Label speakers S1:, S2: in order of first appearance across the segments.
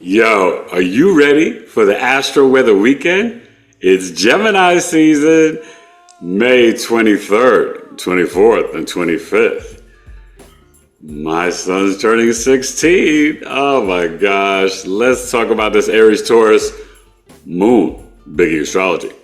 S1: Yo, are you ready for the Astro-Weather Weekend? It's Gemini season, May 23rd, 24th, and 25th. My son's turning 16. Oh my gosh. Let's talk about this Aries Taurus Moon, BigEAstro.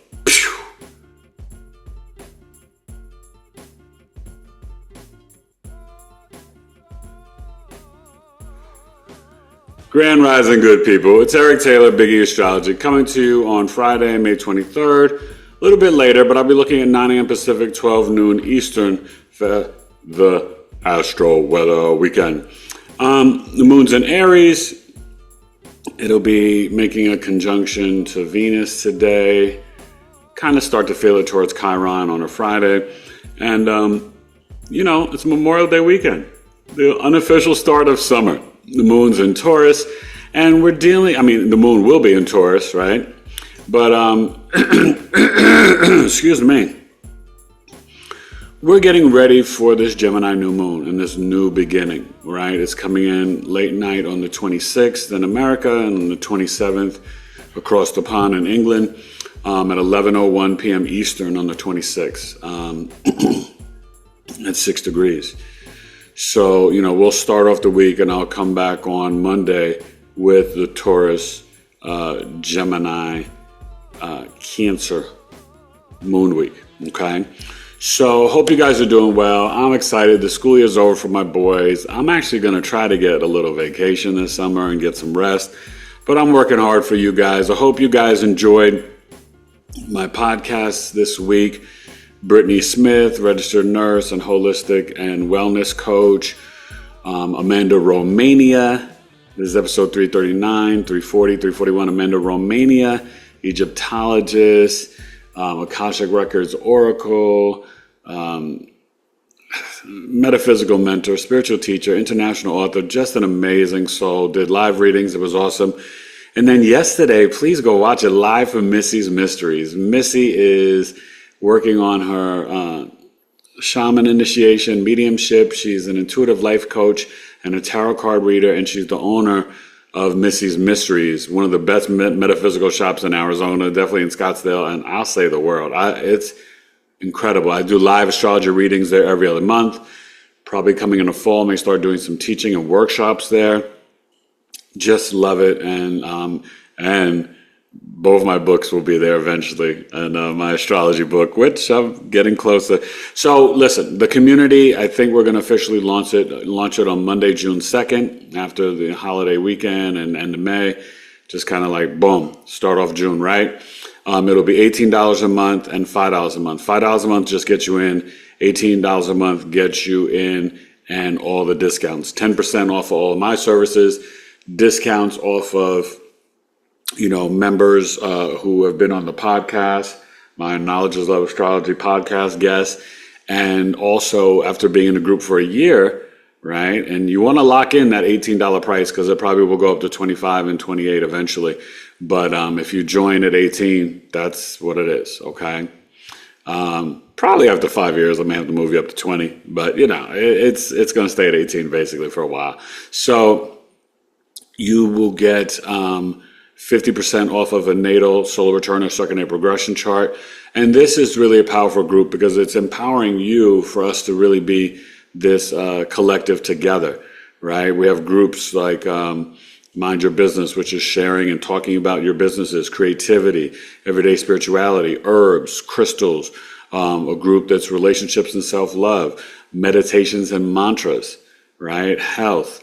S1: Grand Rising, good people. It's Eric Taylor, BigEAstro, coming to you on Friday, May 23rd. A little bit later, but I'll be looking at 9 a.m. Pacific, 12 noon Eastern for the Astro-Weather Weekend. The moon's in Aries. It'll be making a conjunction to Venus today. Kind of start to feel it towards Chiron on a Friday. And, it's Memorial Day weekend, the unofficial start of summer. The moon's in Taurus, and the moon will be in Taurus, right? But, excuse me. We're getting ready for this Gemini new moon and this new beginning, right? It's coming in late night on the 26th in America and on the 27th across the pond in England at 11:01 p.m. Eastern on the 26th at 6 degrees. So, we'll start off the week and I'll come back on Monday with the Taurus, Gemini, Cancer moon week. Okay. So hope you guys are doing well. I'm excited. The school year's over for my boys. I'm actually going to try to get a little vacation this summer and get some rest, but I'm working hard for you guys. I hope you guys enjoyed my podcast this week. Brittany Smith, registered nurse and holistic and wellness coach. Amanda Romania. This is episode 339, 340, 341. Amanda Romania, Egyptologist, Akashic Records Oracle, metaphysical mentor, spiritual teacher, international author, just an amazing soul. Did live readings. It was awesome. And then yesterday, please go watch it live for Missy's Mysteries. Missy is working on her shaman initiation, mediumship. She's an intuitive life coach and a tarot card reader, and she's the owner of Missy's Mysteries, one of the best metaphysical shops in Arizona, definitely in Scottsdale, and I'll say the world. It's incredible. I do live astrology readings there every other month. Probably coming in the fall, may start doing some teaching and workshops there. Just love it, and both my books will be there eventually, and my astrology book, which I'm getting closer. So listen, the community, I think we're going to officially launch it on Monday, June 2nd, after the holiday weekend and end of May. Just kind of like, boom, start off June, right? It'll be $18 a month and $5 a month. $5 a month just gets you in. $18 a month gets you in, and all the discounts. 10% off of all of my services. Discounts off of members who have been on the podcast, my Knowledge is Love Astrology podcast guests, and also after being in the group for a year, right? And you want to lock in that $18 price because it probably will go up to $25 and $28 eventually. But if you join at $18, that's what it is, okay? Probably after 5 years, I may have to move you up to $20, but it's going to stay at $18 basically for a while. So you will get 50% off of a natal solar return or circadian progression chart. And this is really a powerful group because it's empowering you for us to really be this collective together, right? We have groups like Mind Your Business, which is sharing and talking about your businesses, creativity, everyday spirituality, herbs, crystals, a group that's relationships and self-love, meditations and mantras, right? Health,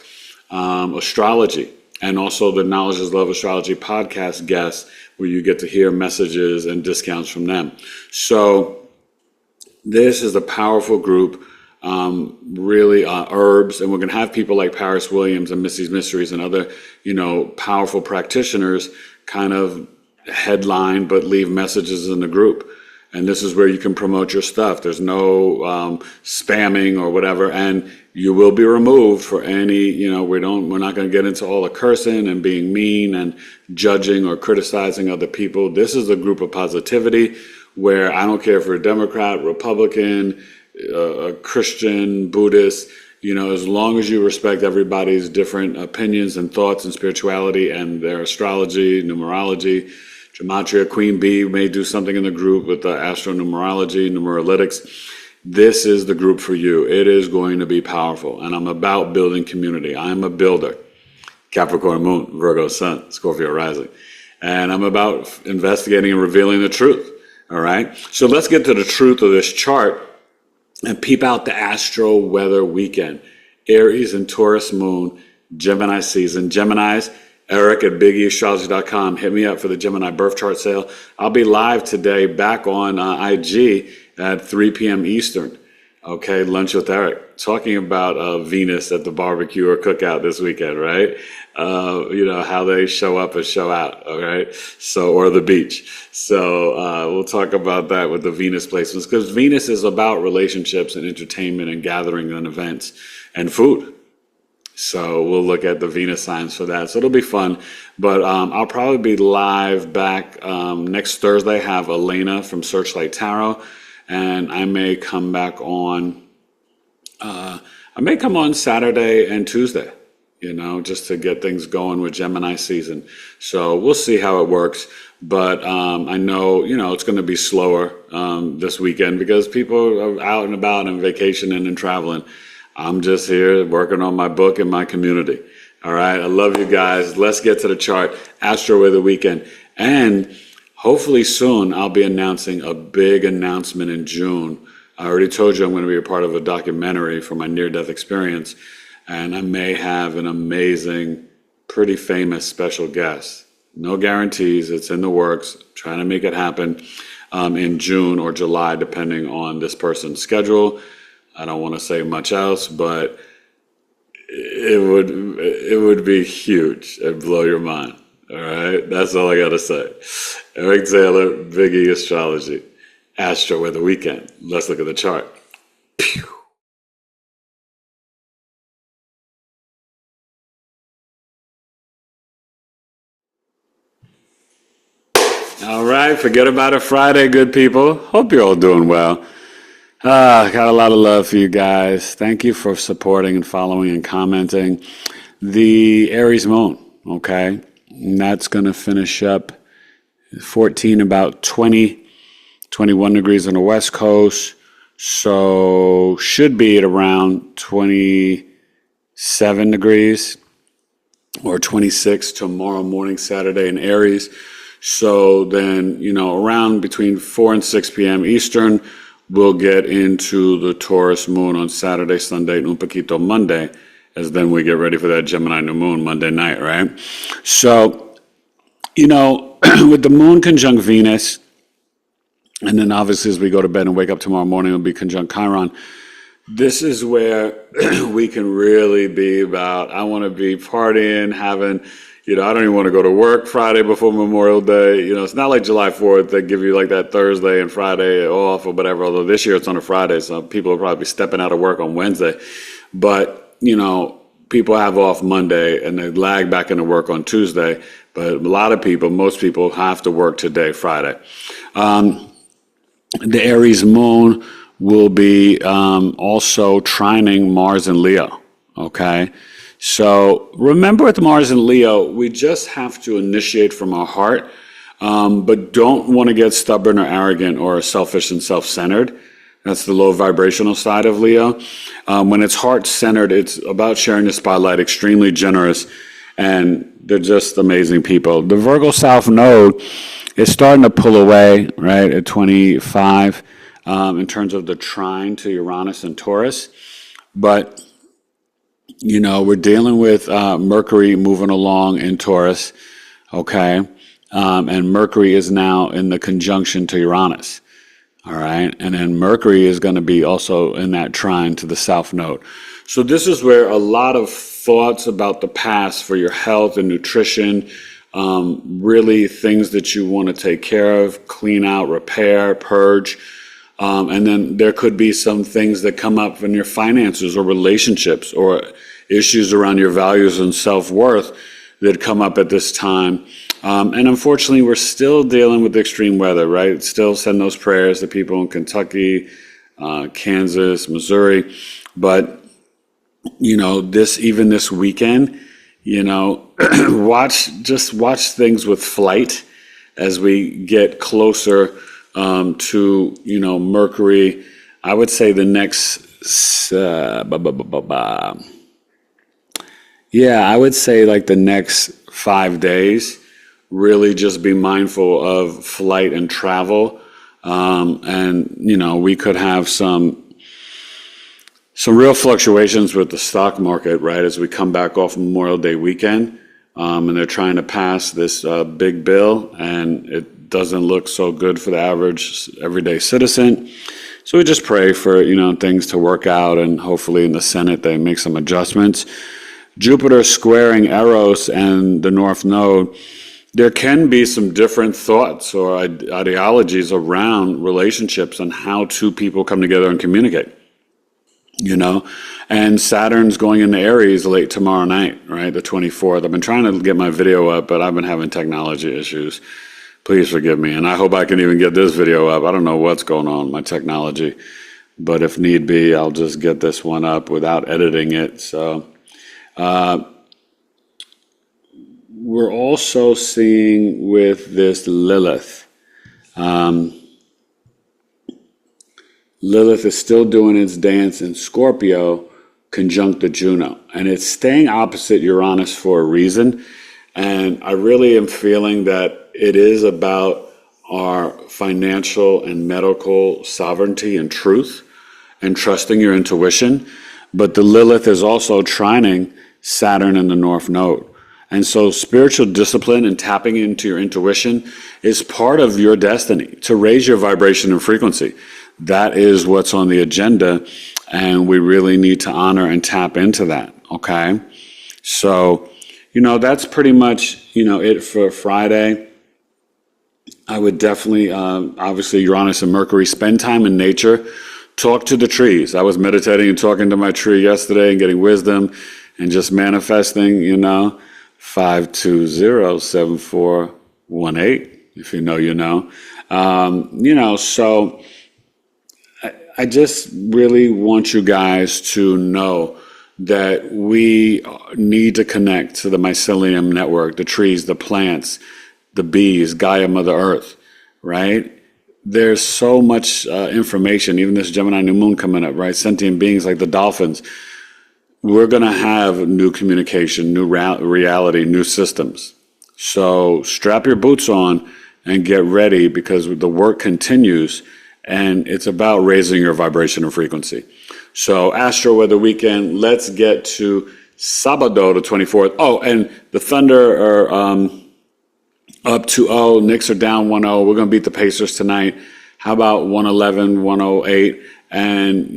S1: astrology. And also the Knowledge is Love Astrology podcast guests, where you get to hear messages and discounts from them. So this is a powerful group, really herbs. And we're going to have people like Paris Williams and Missy's Mysteries and other, powerful practitioners kind of headline, but leave messages in the group. And this is where you can promote your stuff. There's no spamming or whatever. And you will be removed for any, we're not going to get into all the cursing and being mean and judging or criticizing other people. This is a group of positivity where I don't care if you're a Democrat, Republican, a Christian, Buddhist, as long as you respect everybody's different opinions and thoughts and spirituality and their astrology, numerology, gematria. Queen Bee may do something in the group with the astronumerology, numeralytics. This is the group for you. It is going to be powerful. And I'm about building community. I'm a builder. Capricorn Moon, Virgo Sun, Scorpio Rising. And I'm about investigating and revealing the truth. All right. So let's get to the truth of this chart and peep out the Astro-Weather Weekend. Aries and Taurus Moon, Gemini season. Geminis, Eric at BigEAstro.com. Hit me up for the Gemini birth chart sale. I'll be live today back on IG at 3 p.m. Eastern. Okay, lunch with Eric. Talking about Venus at the barbecue or cookout this weekend, right? How they show up and show out, all right? So, or the beach. So we'll talk about that with the Venus placements, because Venus is about relationships and entertainment and gathering and events and food. So we'll look at the Venus signs for that. So it'll be fun. But I'll probably be live back next Thursday. Have Elena from Searchlight Tarot. And I may come back on, Saturday and Tuesday, just to get things going with Gemini season. So we'll see how it works. But I know, it's going to be slower this weekend because people are out and about and vacationing and traveling. I'm just here working on my book and my community. All right. I love you guys. Let's get to the chart. Astro-Weather Weekend. And hopefully soon I'll be announcing a big announcement in June. I already told you I'm going to be a part of a documentary for my near-death experience. And I may have an amazing, pretty famous special guest. No guarantees. It's in the works. Trying to make it happen in June or July, depending on this person's schedule. I don't want to say much else, but it would be huge and blow your mind. All right, that's all I got to say. Eric Taylor, Big E Astrology, Astro-Weather Weekend. Let's look at the chart. Pew. All right, forget about it Friday, good people. Hope you're all doing well. Got a lot of love for you guys. Thank you for supporting and following and commenting. The Aries Moon, okay? And that's going to finish up 14, about 20, 21 degrees on the West Coast. So should be at around 27 degrees or 26 tomorrow morning, Saturday in Aries. So then, around between 4 and 6 p.m. Eastern, we'll get into the Taurus Moon on Saturday, Sunday, and un poquito Monday, as then we get ready for that Gemini new moon Monday night, right? So, with the moon conjunct Venus, and then obviously as we go to bed and wake up tomorrow morning, it'll be conjunct Chiron. This is where we can really be about, I want to be partying, having, I don't even want to go to work Friday before Memorial Day. It's not like July 4th. They give you like that Thursday and Friday off or whatever, although this year it's on a Friday, so people will probably be stepping out of work on Wednesday. But, people have off Monday and they lag back into work on Tuesday. But a lot of people, most people have to work today, Friday. The Aries Moon will be also trining Mars and Leo, okay? So remember with Mars and Leo, we just have to initiate from our heart, but don't want to get stubborn or arrogant or selfish and self-centered. That's the low vibrational side of Leo. When it's heart-centered, it's about sharing the spotlight, extremely generous, and they're just amazing people. The Virgo South Node is starting to pull away, right, at 25 in terms of the trine to Uranus and Taurus. But we're dealing with Mercury moving along in Taurus, okay? And Mercury is now in the conjunction to Uranus, all right? And then Mercury is going to be also in that trine to the South Node. So this is where a lot of thoughts about the past for your health and nutrition, really things that you want to take care of, clean out, repair, purge. And then there could be some things that come up in your finances or relationships or issues around your values and self-worth that come up at this time. And unfortunately, we're still dealing with extreme weather, right? Still send those prayers to people in Kentucky, Kansas, Missouri. But, this weekend, watch things with flight as we get closer to, Mercury. I would say the next, I would say like the next 5 days, really just be mindful of flight and travel. We could have some real fluctuations with the stock market, right, as we come back off Memorial Day weekend. And they're trying to pass this big bill, and it doesn't look so good for the average everyday citizen. So we just pray for, things to work out, and hopefully in the Senate they make some adjustments. Jupiter squaring Eros and the North Node. There can be some different thoughts or ideologies around relationships and how two people come together and communicate. And Saturn's going into Aries late tomorrow night, right, the 24th. I've been trying to get my video up, but I've been having technology issues. Please forgive me, and I hope I can even get this video up. I don't know what's going on with my technology, but if need be, I'll just get this one up without editing it. So we're also seeing with this Lilith. Lilith is still doing its dance in Scorpio, conjunct to Juno, and it's staying opposite Uranus for a reason. And I really am feeling that it is about our financial and medical sovereignty and truth and trusting your intuition. But the Lilith is also trining Saturn in the North Node. And so spiritual discipline and tapping into your intuition is part of your destiny to raise your vibration and frequency. That is what's on the agenda, and we really need to honor and tap into that, okay? So, that's pretty much, it for Friday. I would definitely, obviously, Uranus and Mercury, spend time in nature, talk to the trees. I was meditating and talking to my tree yesterday and getting wisdom and just manifesting, 520-7418, if you know, so I just really want you guys to know that we need to connect to the mycelium network, the trees, the plants, the bees, Gaia, Mother Earth, right? There's so much information, even this Gemini new moon coming up, right? Sentient beings like the dolphins. We're going to have new communication, new reality, new systems. So strap your boots on and get ready, because the work continues. And it's about raising your vibration and frequency. So Astro-Weather Weekend, let's get to Sabado, the 24th. Oh, and the Thunder are up 2-0. Knicks are down 1-0. We're going to beat the Pacers tonight. How about 111, 108? And,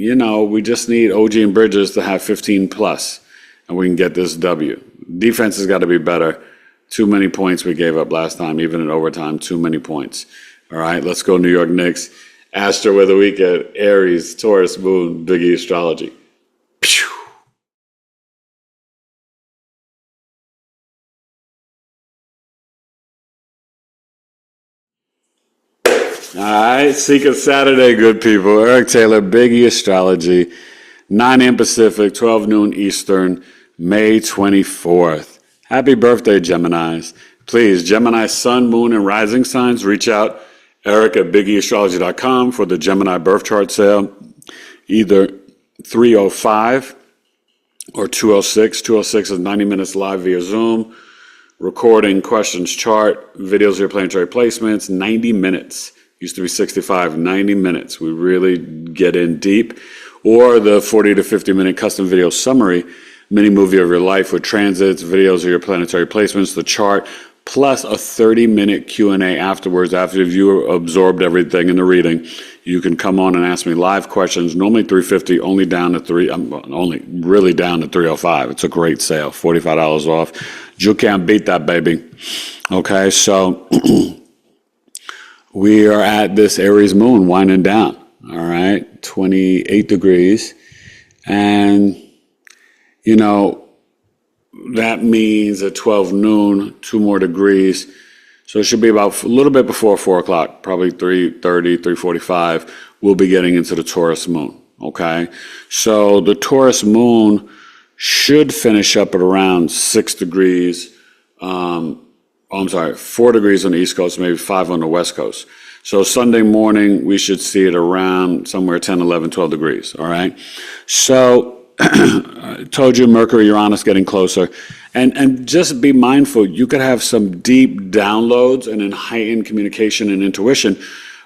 S1: we just need OG and Bridges to have 15 plus, and we can get this W. Defense has got to be better. Too many points we gave up last time, even in overtime, too many points. All right, let's go New York Knicks. Astro-Weather Weekend, Aries, Taurus Moon, BigEAstrology. Pew! All right, Secret Saturday, good people. Eric Taylor, BigEAstrology, 9 a.m. Pacific, 12 noon Eastern, May 24th. Happy birthday, Geminis. Please, Gemini sun, moon, and rising signs, reach out. Eric at BigEAstrology.com for the Gemini birth chart sale, either 305 or 206. 206 is 90 minutes live via Zoom, recording, questions, chart, videos of your planetary placements, 90 minutes. Used to be 65, 90 minutes. We really get in deep. Or the 40 to 50 minute custom video summary, mini movie of your life with transits, videos of your planetary placements, the chart, plus a 30-minute Q&A afterwards. After you absorbed everything in the reading, you can come on and ask me live questions. Normally $350, only down to really down to $305. It's a great sale, $45 off. You can't beat that, baby. Okay, so we are at this Aries moon winding down. All right, 28 degrees, and that means at 12 noon, 2 more degrees. So it should be about a little bit before 4 o'clock, probably 3:30, 3:45. We'll be getting into the Taurus moon, okay? So the Taurus moon should finish up at around 6 degrees. 4 degrees on the East Coast, maybe 5 on the West Coast. So Sunday morning, we should see it around somewhere 10, 11, 12 degrees, all right? So I told you Mercury, Uranus getting closer. And just be mindful, you could have some deep downloads and then heightened communication and intuition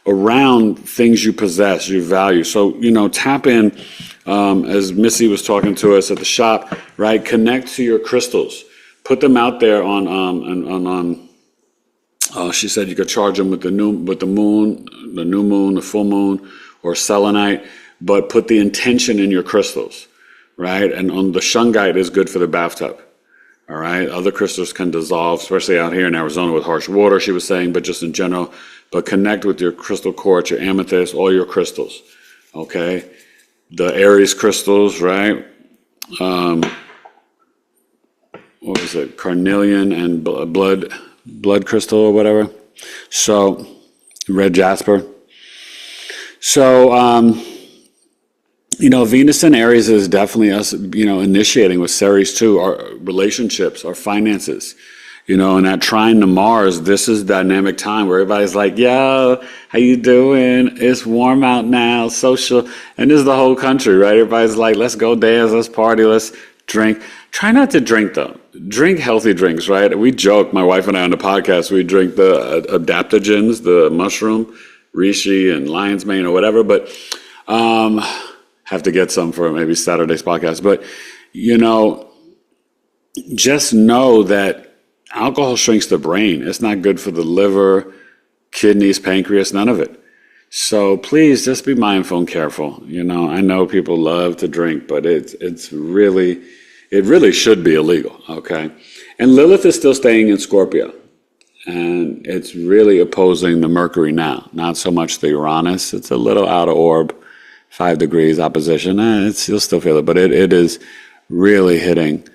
S1: around things you possess, you value. So, tap in, as Missy was talking to us at the shop, right? Connect to your crystals. Put them out there she said you could charge them with the new moon, the full moon, or selenite, but put the intention in your crystals, right? And on the shungite is good for the bathtub, all right? Other crystals can dissolve, especially out here in Arizona with harsh water, she was saying, but just in general. But connect with your crystal quartz, your amethyst, all your crystals, okay? The Aries crystals, right? What was it? Carnelian and blood crystal or whatever. So, red jasper. So, Venus and Aries is definitely us, initiating with Ceres too, our relationships, our finances. And that trine to Mars, this is dynamic time where everybody's like, yo, how you doing? It's warm out now, social. And this is the whole country, right? Everybody's like, let's go dance, let's party, let's drink. Try not to drink, though. Drink healthy drinks, right? We joke, my wife and I on the podcast, we drink the adaptogens, the mushroom, reishi and lion's mane or whatever, but have to get some for maybe Saturday's podcast. But, just know that alcohol shrinks the brain. It's not good for the liver, kidneys, pancreas, none of it. So please just be mindful and careful. I know people love to drink, but it really should be illegal, okay? And Lilith is still staying in Scorpio, and it's really opposing the Mercury now, not so much the Uranus. It's a little out of orb, 5 degrees opposition. You'll still feel it, but it is really hitting.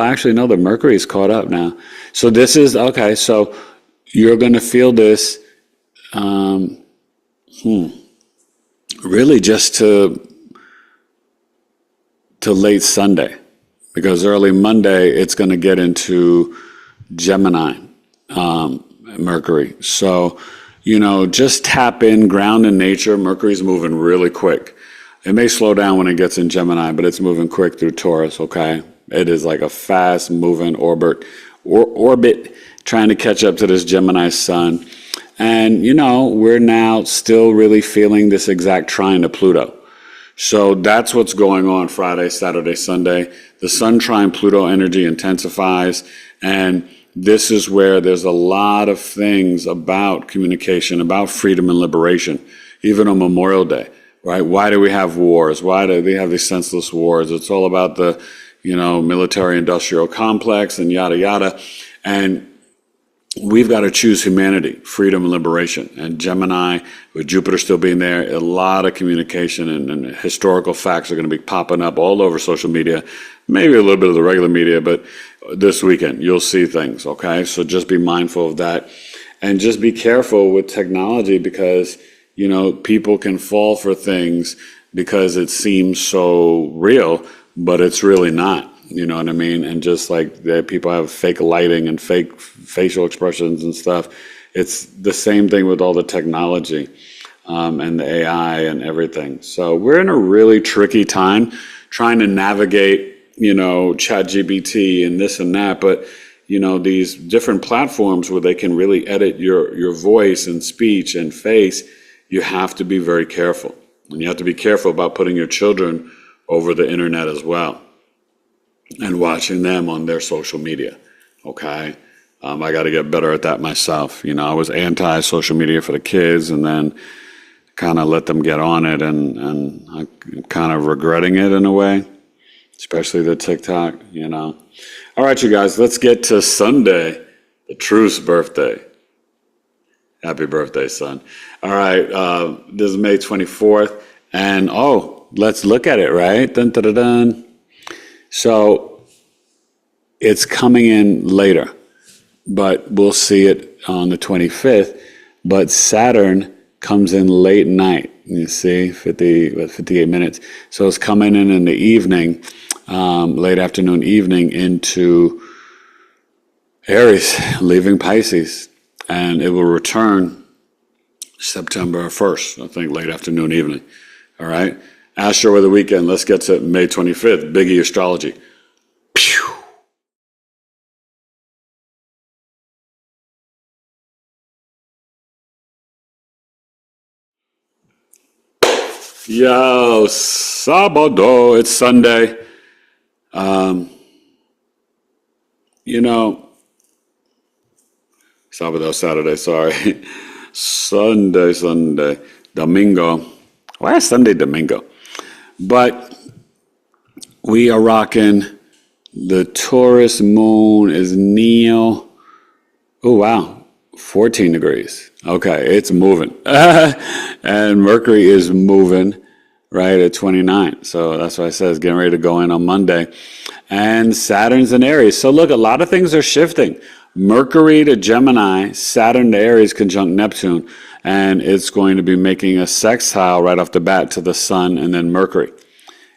S1: Actually, no, the Mercury's caught up now. So this is, okay, so you're going to feel this really just to late Sunday, because early Monday it's going to get into Gemini, Mercury. So, just tap in, ground in nature. Mercury's moving really quick. It may slow down when it gets in Gemini, but it's moving quick through Taurus, okay? It is like a fast moving orbit trying to catch up to this Gemini sun. And, we're now still really feeling this exact trine to Pluto. So that's what's going on Friday, Saturday, Sunday. The Sun trine Pluto energy intensifies, and this is where there's a lot of things about communication, about freedom and liberation, even on Memorial Day, right? Why do we have wars? Why do they have these senseless wars? It's all about the, military-industrial complex and yada, yada. And we've got to choose humanity, freedom, and liberation. And Gemini, with Jupiter still being there, a lot of communication and historical facts are going to be popping up all over social media, maybe a little bit of the regular media, but this weekend you'll see things, okay? So just be mindful of that. And just be careful with technology because, people can fall for things because it seems so real, but it's really not. You know what I mean? And just like that, people have fake lighting and fake facial expressions and stuff. It's the same thing with all the technology and the AI and everything. So we're in a really tricky time trying to navigate, ChatGPT and this and that. But, these different platforms where they can really edit your voice and speech and face, you have to be very careful. And you have to be careful about putting your children over the internet as well and watching them on their social media, okay? I got to get better at that myself. I was anti-social media for the kids and then kind of let them get on it and I'm kind of regretting it in a way, especially the TikTok, All right, you guys, let's get to Sunday, the Truth's birthday. Happy birthday, son. All right, this is May 24th, and let's look at it, right? Dun, dun, dun, dun. So it's coming in later, but we'll see it on the 25th. But Saturn comes in late night, You see, 58 minutes. So it's coming in the evening, late afternoon, evening into Aries, leaving Pisces. And it will return September 1st, I think, late afternoon, evening. All right? Astro-Weather Weekend. Let's get to May 25th. BigEAstrology. Pew! Yo, Sabado. It's Sunday. You know, Sabado, Saturday, sorry. Sunday, Domingo. Why is Sunday Domingo? But we are rocking the Taurus Moon is Neo. Oh, wow. 14 degrees. Okay, it's moving. And Mercury is moving right at 29. So that's why I said it's getting ready to go in on Monday. And Saturn's in Aries. So look, a lot of things are shifting. Mercury to Gemini, Saturn to Aries conjunct Neptune. And it's going to be making a sextile right off the bat to the Sun and then Mercury,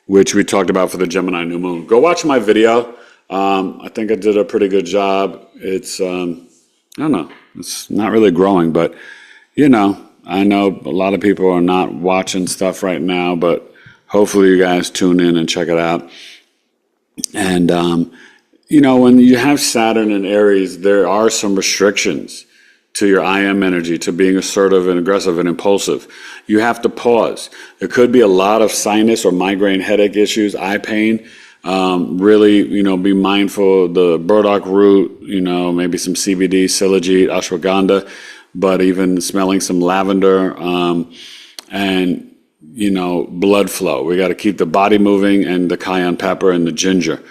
S1: which we talked about for the Gemini new moon. Go watch my video. I think I did a pretty good job. It's, I don't know, it's not really growing, but, you know, I know a lot of people are not watching stuff right now, but hopefully you guys tune in and check it out. And, you know, when you have Saturn and Aries, there are some restrictions to your IM energy, to being assertive and aggressive and impulsive. You have to pause. There could be a lot of sinus or migraine headache issues, eye pain. Really, you know, be mindful of the burdock root, you know, maybe some CBD, Silogite, ashwagandha, but even smelling some lavender, and, you know, blood flow. We got to keep the body moving, and the cayenne pepper and the ginger.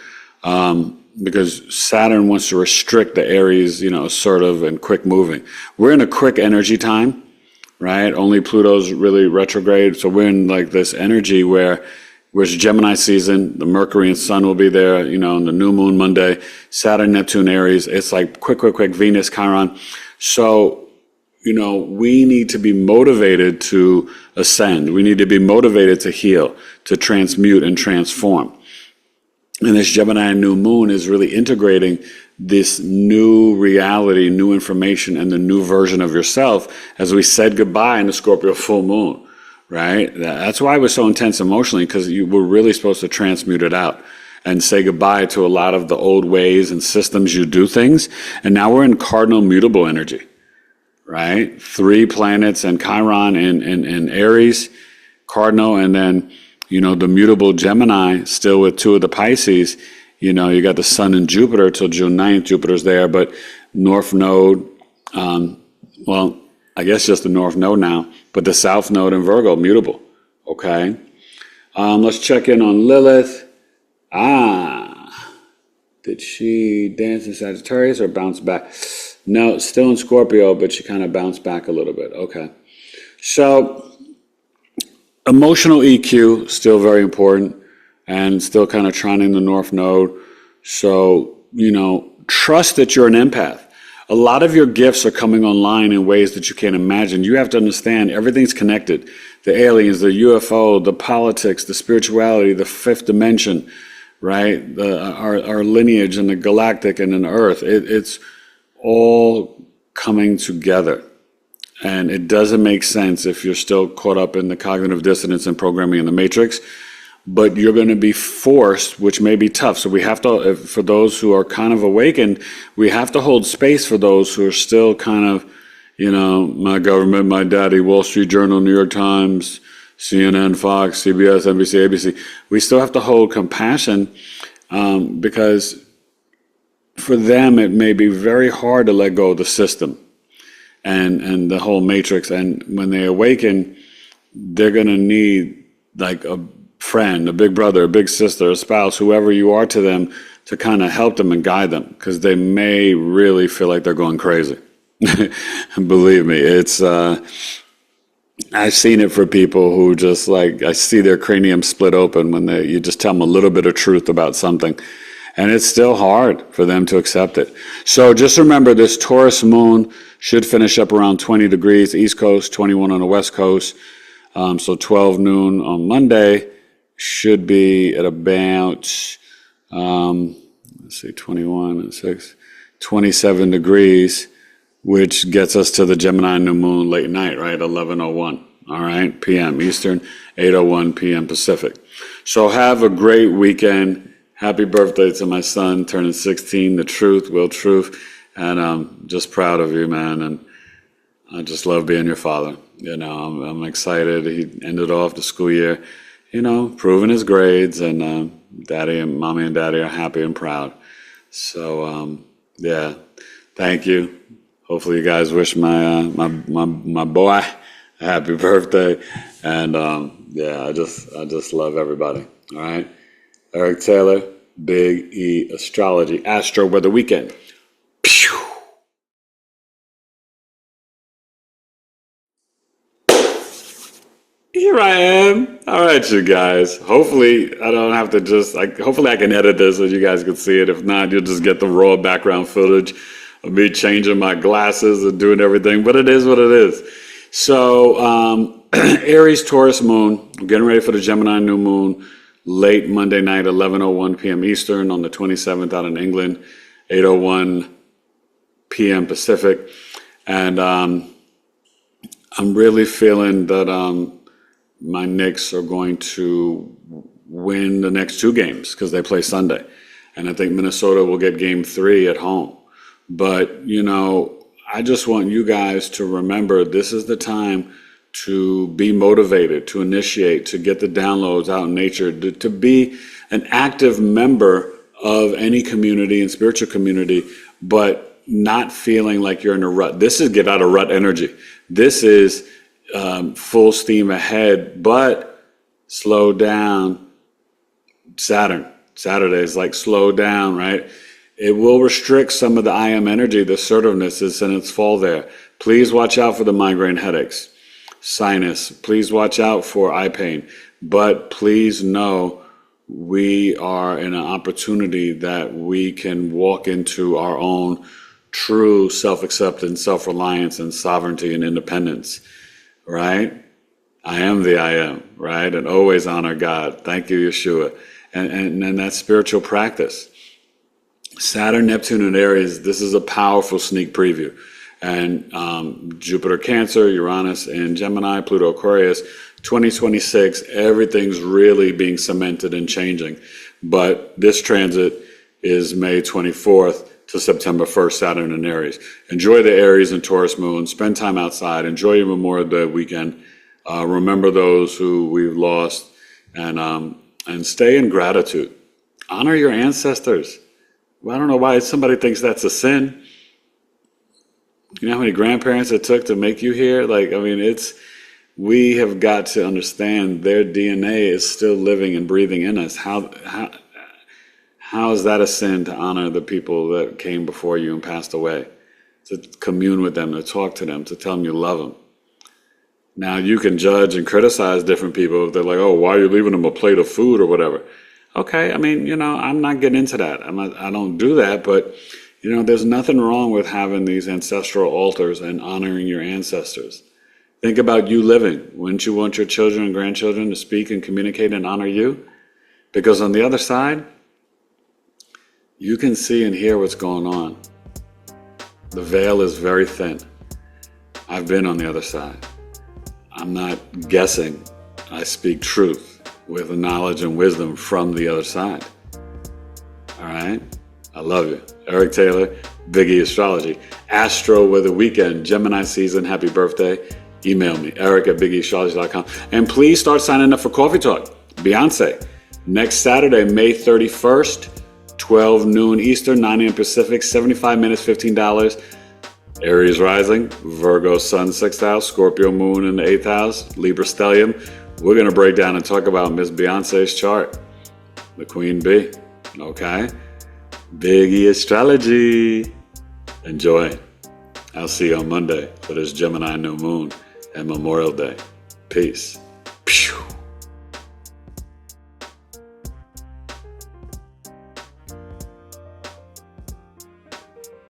S1: Because Saturn wants to restrict the Aries, you know, assertive and quick moving. We're in a quick energy time, right? Only Pluto's really retrograde. So we're in like this energy where it's Gemini season, the Mercury and Sun will be there, you know, and the new moon Monday, Saturn, Neptune, Aries. It's like quick, Venus, Chiron. So, you know, we need to be motivated to ascend. We need to be motivated to heal, to transmute and transform. And this Gemini new moon is really integrating this new reality, new information, and the new version of yourself as we said goodbye in the Scorpio full moon, right? That's why it was so intense emotionally, because you were really supposed to transmute it out and say goodbye to a lot of the old ways and systems you do things. And now we're in cardinal mutable energy, right? 3 planets and Chiron in Aries, cardinal, and then, you know, the mutable Gemini still with 2 of the Pisces. You know, you got the Sun and Jupiter till June 9th. Jupiter's there, but North Node, well, I guess just the North Node now, but the South Node in Virgo, mutable. Okay. Let's check in on Lilith. Did she dance in Sagittarius or bounce back? No, still in Scorpio, but she kind of bounced back a little bit. Okay. So, emotional EQ, still very important, and still kind of trining the North Node. So, you know, trust that you're an empath. A lot of your gifts are coming online in ways that you can't imagine. You have to understand everything's connected. The aliens, the UFO, the politics, the spirituality, the 5th dimension, right? Our lineage and the galactic and the Earth. It's all coming together. And it doesn't make sense if you're still caught up in the cognitive dissonance and programming in the matrix, but you're going to be forced, which may be tough. So we have to, for those who are kind of awakened, we have to hold space for those who are still kind of, you know, my government, my daddy, Wall Street Journal, New York Times, CNN, Fox, CBS, NBC, ABC. We still have to hold compassion, because for them it may be very hard to let go of the system and the whole matrix. And when they awaken, they're going to need like a friend, a big brother, a big sister, a spouse, whoever you are to them, to kind of help them and guide them, because they may really feel like they're going crazy. Believe me, it's I've seen it for people who just like, I see their cranium split open when you just tell them a little bit of truth about something. And it's still hard for them to accept it. So just remember, this Taurus moon should finish up around 20 degrees East Coast, 21 on the West Coast. So 12 noon on Monday should be at about, let's see, 21 and 6, 27 degrees, which gets us to the Gemini new moon late night, right? 11:01, all right, p.m. Eastern, 8:01 p.m. Pacific. So have a great weekend. Happy birthday to my son turning 16, the truth, Will Truth. And I'm just proud of you, man. And I just love being your father. You know, I'm excited. He ended off the school year, you know, proving his grades. And mommy and daddy are happy and proud. So, yeah, thank you. Hopefully you guys wish my boy a happy birthday. And yeah, I just love everybody. All right. Eric Taylor, Big E Astrology, Astro-Weather Weekend. Pew! Here I am. All right, you guys. Hopefully I don't have to hopefully I can edit this so you guys can see it. If not, you'll just get the raw background footage of me changing my glasses and doing everything. But it is what it is. So, Aries Taurus Moon, I'm getting ready for the Gemini new moon. Late Monday night, 11:01 p.m. Eastern on the 27th out in England, 8:01 p.m. Pacific. And I'm really feeling that my Knicks are going to win the next two games because they play Sunday. And I think Minnesota will get game 3 at home. But, you know, I just want you guys to remember this is the time to be motivated, to initiate, to get the downloads out in nature, to be an active member of any community and spiritual community, but not feeling like you're in a rut. This is get out of rut energy. This is full steam ahead, but slow down. Saturday is like slow down, right? It will restrict some of the I am energy, the assertiveness is in its fall there. Please watch out for the migraine headaches. Sinus, please watch out for eye pain, but please know we are in an opportunity that we can walk into our own true self-acceptance, self-reliance, and sovereignty and independence, right? I am the I am, right? And always honor God. Thank you, Yeshua. And that's spiritual practice. Saturn, Neptune, and Aries, this is a powerful sneak preview. And Jupiter Cancer, Uranus and Gemini, Pluto Aquarius, 2026, everything's really being cemented and changing. But this transit is May 24th to September 1st, Saturn and Aries. Enjoy the Aries and Taurus moon. Spend time outside. Enjoy your Memorial Day weekend. Remember those who we've lost and stay in gratitude. Honor your ancestors. Well, I don't know why somebody thinks that's a sin. You know how many grandparents it took to make you here? Like, I mean, we have got to understand their DNA is still living and breathing in us. How is that a sin to honor the people that came before you and passed away? To commune with them, to talk to them, to tell them you love them. Now, you can judge and criticize different people if they're like, oh, why are you leaving them a plate of food or whatever? Okay, I mean, you know, I'm not getting into that. I don't do that, but you know, there's nothing wrong with having these ancestral altars and honoring your ancestors. Think about you living. Wouldn't you want your children and grandchildren to speak and communicate and honor you? Because on the other side, you can see and hear what's going on. The veil is very thin. I've been on the other side. I'm not guessing. I speak truth with knowledge and wisdom from the other side. All right? I love you. Eric Taylor, BigEAstrology. Astro-Weather Weekend, Gemini season, happy birthday. Email me, eric@BigEAstrology.com. And please start signing up for Coffee Talk. Beyonce, next Saturday, May 31st, 12 noon Eastern, 9 a.m. Pacific, 75 minutes, $15. Aries rising, Virgo sun 6th house, Scorpio moon in the 8th house, Libra stellium. We're going to break down and talk about Miss Beyonce's chart, the Queen Bee, okay? BigEAstrology. Enjoy. I'll see you on Monday for this Gemini new moon and Memorial Day. Peace. Pew.